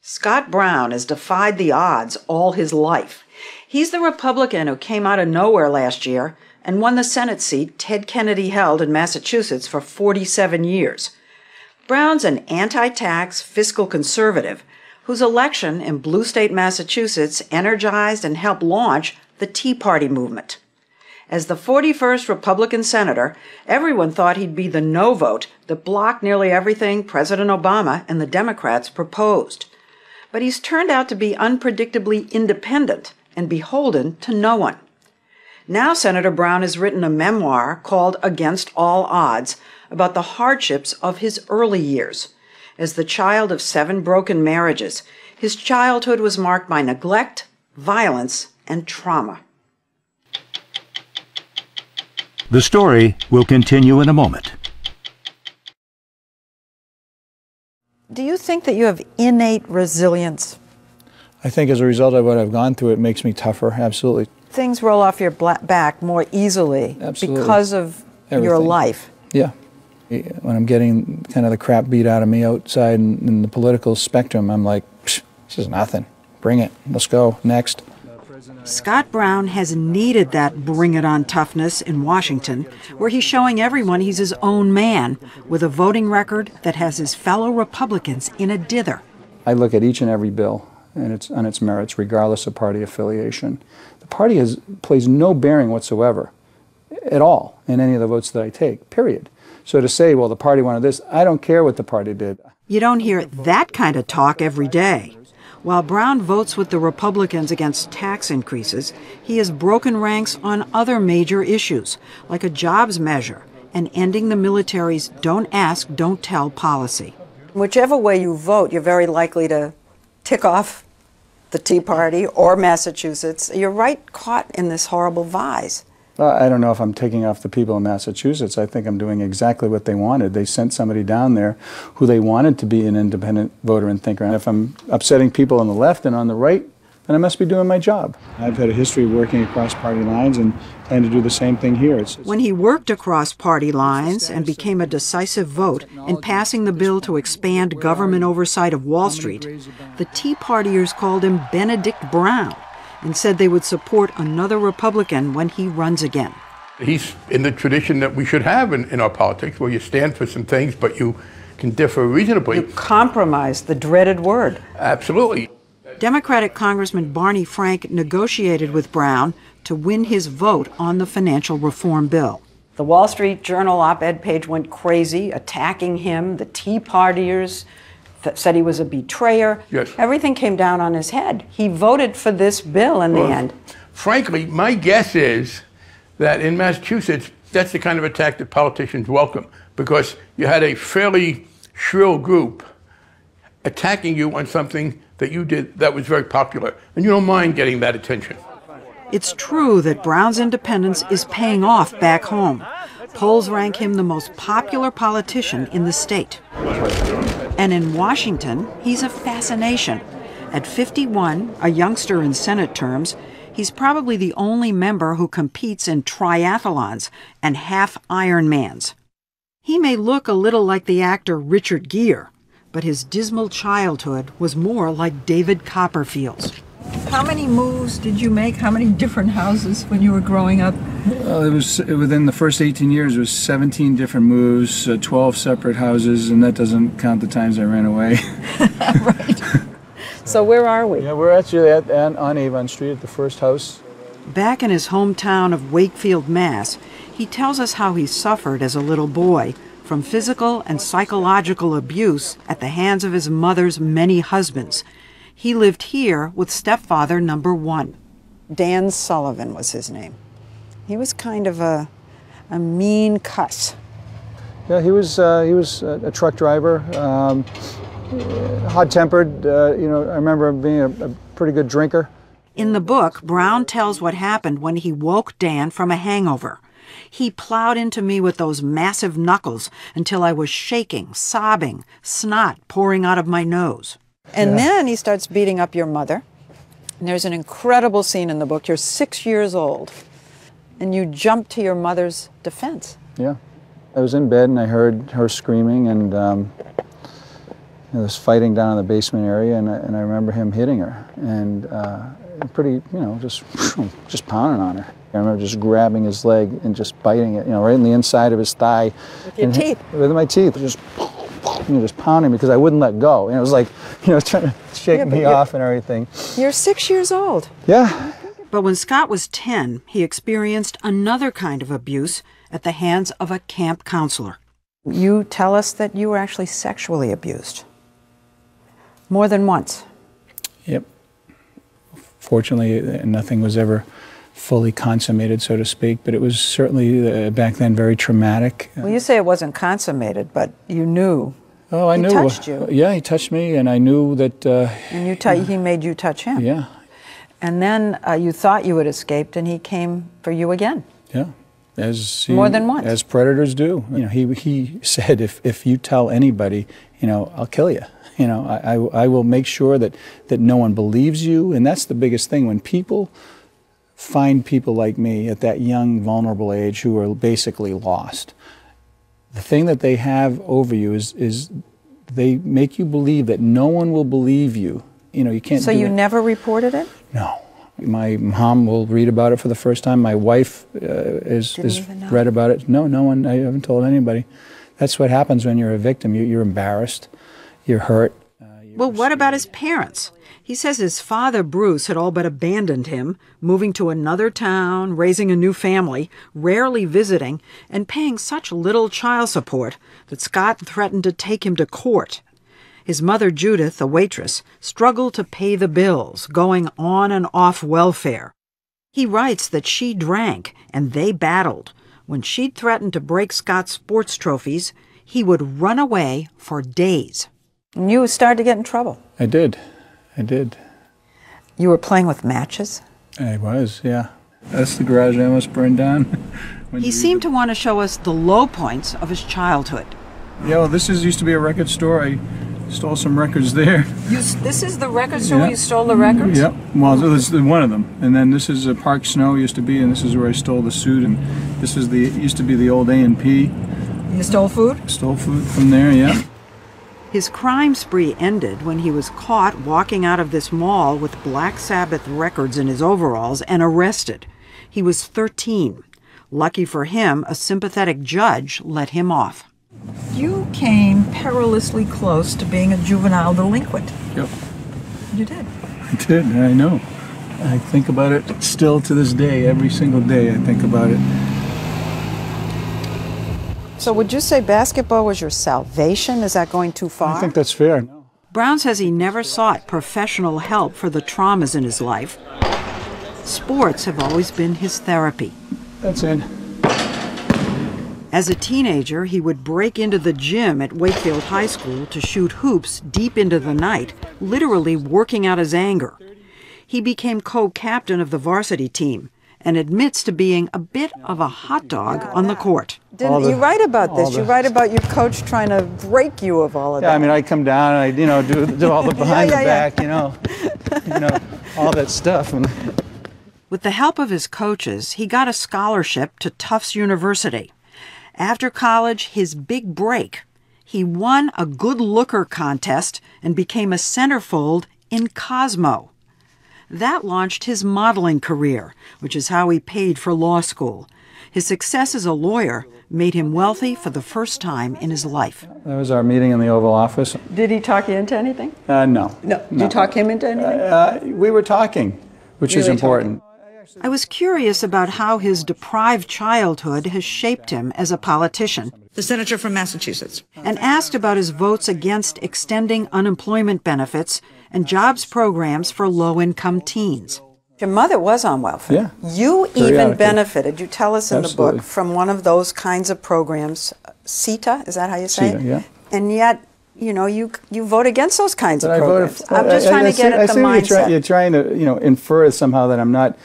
Scott Brown has defied the odds all his life. He's the Republican who came out of nowhere last year and won the Senate seat Ted Kennedy held in Massachusetts for 47 years. Brown's an anti-tax fiscal conservative whose election in blue state Massachusetts energized and helped launch the Tea Party movement. As the 41st Republican senator, everyone thought he'd be the no vote that blocked nearly everything President Obama and the Democrats proposed. But he's turned out to be unpredictably independent and beholden to no one. Now Senator Brown has written a memoir called Against All Odds about the hardships of his early years. As the child of 7 broken marriages, his childhood was marked by neglect, violence, and trauma. The story will continue in a moment. Do you think that you have innate resilience? I think as a result of what I've gone through, it makes me tougher, absolutely. Things roll off your back more easily because of your life. Yeah. When I'm getting kind of the crap beat out of me outside in the political spectrum, I'm like, this is nothing. Bring it. Let's go. Next. Scott Brown has needed that bring-it-on toughness in Washington, where he's showing everyone he's his own man, with a voting record that has his fellow Republicans in a dither. I look at each and every bill and on its merits, regardless of party affiliation. The party plays no bearing whatsoever at all in any of the votes that I take, period. So to say, well, the party wanted this, I don't care what the party did. You don't hear that kind of talk every day. While Brown votes with the Republicans against tax increases, he has broken ranks on other major issues, like a jobs measure and ending the military's don't ask, don't tell policy. Whichever way you vote, you're very likely to tick off the Tea Party or Massachusetts. You're right caught in this horrible vise. I don't know if I'm taking off the people in Massachusetts. I think I'm doing exactly what they wanted. They sent somebody down there who they wanted to be an independent voter and thinker. And if I'm upsetting people on the left and on the right, then I must be doing my job. I've had a history of working across party lines and plan to do the same thing here. When he worked across party lines and became a decisive vote in passing the bill to expand government oversight of Wall Street, the Tea Partiers called him Benedict Brown and said they would support another Republican when he runs again. He's in the tradition that we should have in our politics, where you stand for some things, but you can differ reasonably. You compromise, the dreaded word. Absolutely. Democratic Congressman Barney Frank negotiated with Brown to win his vote on the financial reform bill. The Wall Street Journal op-ed page went crazy, attacking him. The Tea Partiers said he was a betrayer. Yes. Everything came down on his head. He voted for this bill in the end. Frankly, my guess is that in Massachusetts, that's the kind of attack that politicians welcome, because you had a fairly shrill group attacking you on something that you did that was very popular, and you don't mind getting that attention. It's true that Brown's independence is paying off back home. Polls rank him the most popular politician in the state. And in Washington, he's a fascination. At 51, a youngster in Senate terms, he's probably the only member who competes in triathlons and half Ironmans. He may look a little like the actor Richard Gere, but his dismal childhood was more like David Copperfield's. How many moves did you make? How many different houses when you were growing up? Well, it was within the first 18 years, it was 17 different moves, 12 separate houses, and that doesn't count the times I ran away. Right. So where are we? Yeah, we're actually on Avon Street at the first house. Back in his hometown of Wakefield, Mass., he tells us how he suffered as a little boy from physical and psychological abuse at the hands of his mother's many husbands. He lived here with stepfather number 1. Dan Sullivan was his name. He was kind of a mean cuss. Yeah, he was a truck driver, hot-tempered. I remember him being a pretty good drinker. In the book, Brown tells what happened when he woke Dan from a hangover. He plowed into me with those massive knuckles until I was shaking, sobbing, snot pouring out of my nose. And then he starts beating up your mother. And there's an incredible scene in the book. You're 6 years old, and you jump to your mother's defense. Yeah. I was in bed, and I heard her screaming, and There was fighting down in the basement area, and I remember him hitting her, and pretty, just pounding on her. I remember just grabbing his leg and just biting it, right in the inside of his thigh. With your teeth? With my teeth, just pounding me because I wouldn't let go. It was like, trying to shake me off and everything. You're 6 years old. Yeah. But when Scott was 10, he experienced another kind of abuse at the hands of a camp counselor. You tell us that you were actually sexually abused. More than once. Yep. Fortunately, nothing was ever fully consummated, so to speak, but it was certainly back then very traumatic. Well, you say it wasn't consummated, but you knew. Oh, I knew. He touched you. Yeah, he touched me, and I knew that. And he made you touch him. Yeah. And then you thought you had escaped, and he came for you again. Yeah. More than once. As predators do. He said, if you tell anybody, I'll kill you. I will make sure that no one believes you, and that's the biggest thing. When people find people like me at that young, vulnerable age who are basically lost, the thing that they have over you is they make you believe that no one will believe you. You can't. So you never reported it? No. My mom will read about it for the first time. My wife has read about it. No one. I haven't told anybody. That's what happens when you're a victim. You're embarrassed. You're hurt. Well, what about his parents? He says his father, Bruce, had all but abandoned him, moving to another town, raising a new family, rarely visiting, and paying such little child support that Scott threatened to take him to court. His mother, Judith, a waitress, struggled to pay the bills, going on and off welfare. He writes that she drank, and they battled. When she'd threatened to break Scott's sports trophies, he would run away for days. And you started to get in trouble. I did. You were playing with matches? I was, yeah. That's the garage I almost burned down. He seemed to want to show us the low points of his childhood. Yeah, well, this used to be a record store. I stole some records there. This is the record store where you stole the records? Yep. Well, this is one of them. And then this is Park Snow used to be, and this is where I stole the suit. And this is used to be the old A&P. You stole food? Stole food from there, yeah. His crime spree ended when he was caught walking out of this mall with Black Sabbath records in his overalls and arrested. He was 13. Lucky for him, a sympathetic judge let him off. You came perilously close to being a juvenile delinquent. Yep. You did. I did, I know. I think about it still to this day. Every single day I think about it. So would you say basketball was your salvation? Is that going too far? I think that's fair. No. Brown says he never sought professional help for the traumas in his life. Sports have always been his therapy. That's it. As a teenager, he would break into the gym at Wakefield High School to shoot hoops deep into the night, literally working out his anger. He became co-captain of the varsity team and admits to being a bit of a hot dog on the court. You write about this. You write about your coach trying to break you of all of that. Yeah, I mean, I come down and I, do all the behind the back, all that stuff. With the help of his coaches, he got a scholarship to Tufts University. After college, his big break. He won a good looker contest and became a centerfold in Cosmo. That launched his modeling career, which is how he paid for law school. His success as a lawyer made him wealthy for the first time in his life. That was our meeting in the Oval Office. Did he talk you into anything? No. Did you talk him into anything? We were talking, which is important. I was curious about how his deprived childhood has shaped him as a politician. The senator from Massachusetts. And asked about his votes against extending unemployment benefits and jobs programs for low-income teens. Your mother was on welfare. Yeah. You even benefited, you tell us in Absolutely. the book, from one of those kinds of programs, CETA, is that how you say it? CETA, yeah. And yet, you vote against those kinds of But programs. I'm just trying to get at the mindset. You're trying to, infer somehow that I'm not,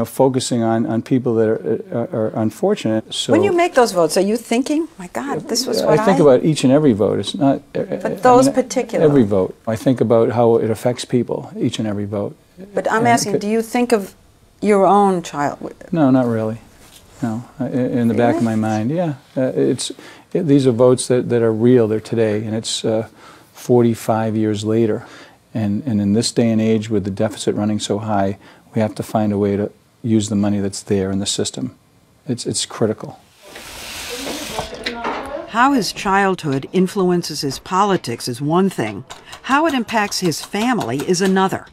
focusing on people that are unfortunate. So when you make those votes, are you thinking, my God, this was what I think about each and every vote. It's not. But those particular. Every vote. I think about how it affects people. Each and every vote. But I'm asking, do you think of your own child? No, not really. No, in the back of my mind, yeah. These are votes that are real. They're today, and it's 45 years later. And in this day and age, with the deficit running so high, we have to find a way to use the money that's there in the system. It's critical. How his childhood influences his politics is one thing. How it impacts his family is another.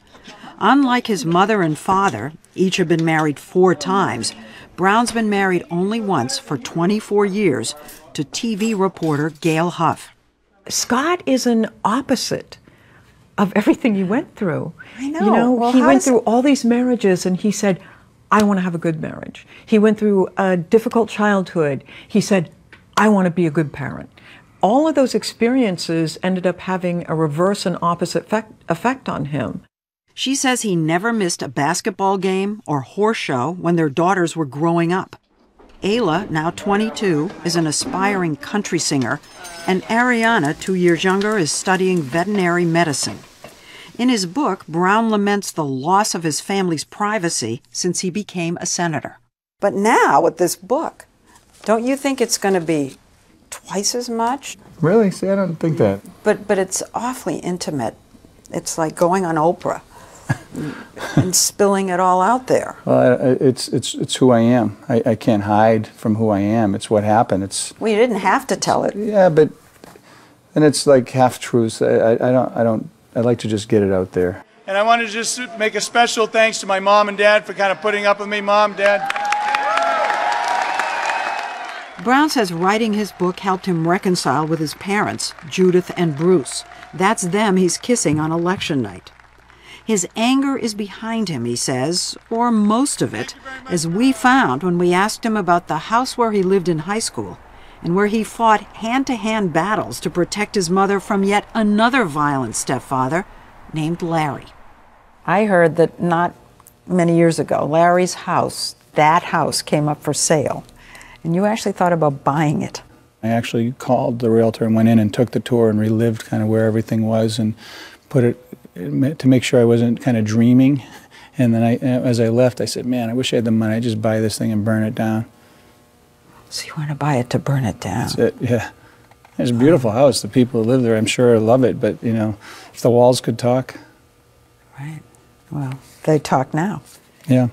Unlike his mother and father, each have been married 4 times, Brown's been married only once for 24 years to TV reporter Gail Huff. Scott is an opposite of everything you went through. I know. You know, well, he went through all these marriages and he said, I want to have a good marriage. He went through a difficult childhood. He said, I want to be a good parent. All of those experiences ended up having a reverse and opposite effect on him. She says he never missed a basketball game or horse show when their daughters were growing up. Ayla, now 22, is an aspiring country singer, and Ariana, 2 years younger, is studying veterinary medicine. In his book, Brown laments the loss of his family's privacy since he became a senator. But now, with this book, don't you think it's going to be twice as much? Really? See, I don't think that. But it's awfully intimate. It's like going on Oprah and spilling it all out there. Well, it's who I am. I can't hide from who I am. It's what happened. Well, you didn't have to tell it. Yeah, but and it's like half truths. I like to just get it out there. And I want to just make a special thanks to my mom and dad for kind of putting up with me. Mom, Dad. Brown says writing his book helped him reconcile with his parents, Judith and Bruce. That's them he's kissing on election night. His anger is behind him, he says, or most of it, as we found when we asked him about the house where he lived in high school and where he fought hand-to-hand battles to protect his mother from yet another violent stepfather named Larry. I heard that not many years ago, Larry's house, that house, came up for sale, and you actually thought about buying it. I actually called the realtor and went in and took the tour and relived kind of where everything was and put it to make sure I wasn't kind of dreaming. And then as I left, I said, man, I wish I had the money. I'd just buy this thing and burn it down. So you want to buy it to burn it down? That's it, yeah. It's a beautiful house. The people who live there, I'm sure, love it. But, you know, if the walls could talk. Right. Well, they talk now. Yeah.